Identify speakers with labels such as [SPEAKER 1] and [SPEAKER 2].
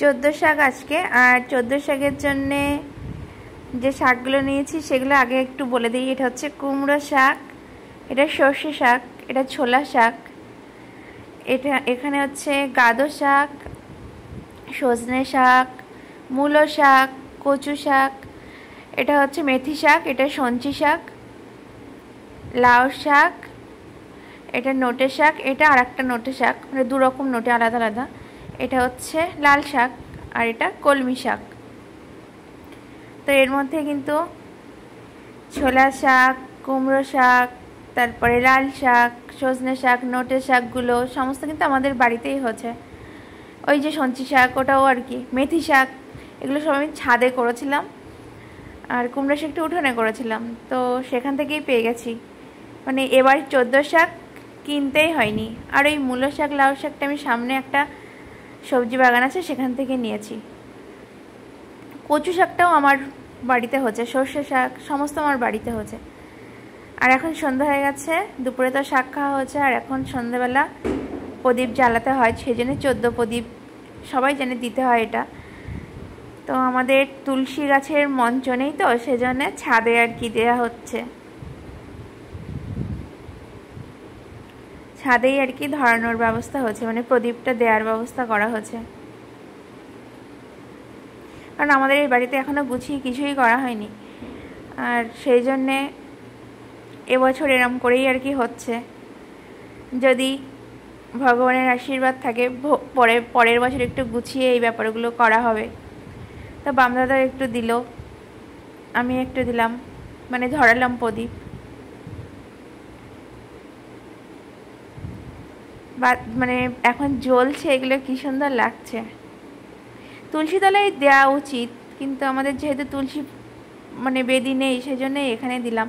[SPEAKER 1] চোদ্দো শাক আজকে। আর চোদ্দো শাকের জন্যে যে শাকগুলো নিয়েছি সেগুলো আগে একটু বলে দিই। এটা হচ্ছে কুমড়ো শাক, এটা সর্ষে শাক, এটা ছোলা শাক, এটা এখানে হচ্ছে গাদো শাক, সজনে শাক, মূলো শাক, কচু শাক, এটা হচ্ছে মেথি শাক, এটা সঞ্চি শাক, লাউ শাক, এটা নোটে শাক, এটা আর একটা নোটে শাক, মানে দু রকম নোটে আলাদা আলাদা। এটা হচ্ছে লাল শাক আর এটা কলমি শাক। তো এর মধ্যে কিন্তু ছোলা শাক, কুমড়ো শাক, তারপরে লাল শাক, সজনে শাক, নোটে শাকগুলো সমস্ত কিন্তু আমাদের বাড়িতেই হচ্ছে। ওই যে সঞ্চি শাক ওটাও আর কি, মেথি শাক, এগুলো সব আমি ছাদে করেছিলাম, আর কুমড়ো শাকটা উঠোনে করেছিলাম, তো সেখান থেকেই পেয়ে গেছি। মানে এবার চোদ্দো শাক কিনতেই হয়নি। আর ওই মূলো শাক, লাউ শাকটা আমি সামনে একটা সবজি বাগান আছে সেখান থেকে নিয়েছি। কচু শাকটাও আমার বাড়িতে হচ্ছে, সর্ষে শাক সমস্ত আমার বাড়িতে হচ্ছে। আর এখন সন্ধ্যা হয়ে গেছে, দুপুরে তো শাক খাওয়া হচ্ছে, আর এখন সন্ধ্যাবেলা প্রদীপ জ্বালাতে হয়, সেই জন্য 14 প্রদীপ সবাই জানে দিতে হয় এটা। তো আমাদের তুলসী গাছের মঞ্চ নেই, তো সেজন্য ছাদে আর কি দেওয়া হচ্ছে, ছাদেই আর কি ধরানোর ব্যবস্থা হচ্ছে, মানে প্রদীপটা দেওয়ার ব্যবস্থা করা হচ্ছে। কারণ আমাদের এই বাড়িতে এখনো গুছিয়ে কিছুই করা হয়নি, আর সেই জন্যে এবছর এরম করেই আর কি হচ্ছে। যদি ভগবানের আশীর্বাদ থাকে পরের বছর একটু গুছিয়ে এই ব্যাপারগুলো করা হবে। তো বামদাদা একটু দিল, আমি একটু দিলাম, মানে ধরালাম প্রদীপ। মানে এখন জ্বলছে, এগুলো কি সুন্দর লাগছে। তুলসী তলায় দেওয়া উচিত, কিন্তু আমাদের যেহেতু তুলসী মানে বেদি নেই, সেজন্য এখানে দিলাম।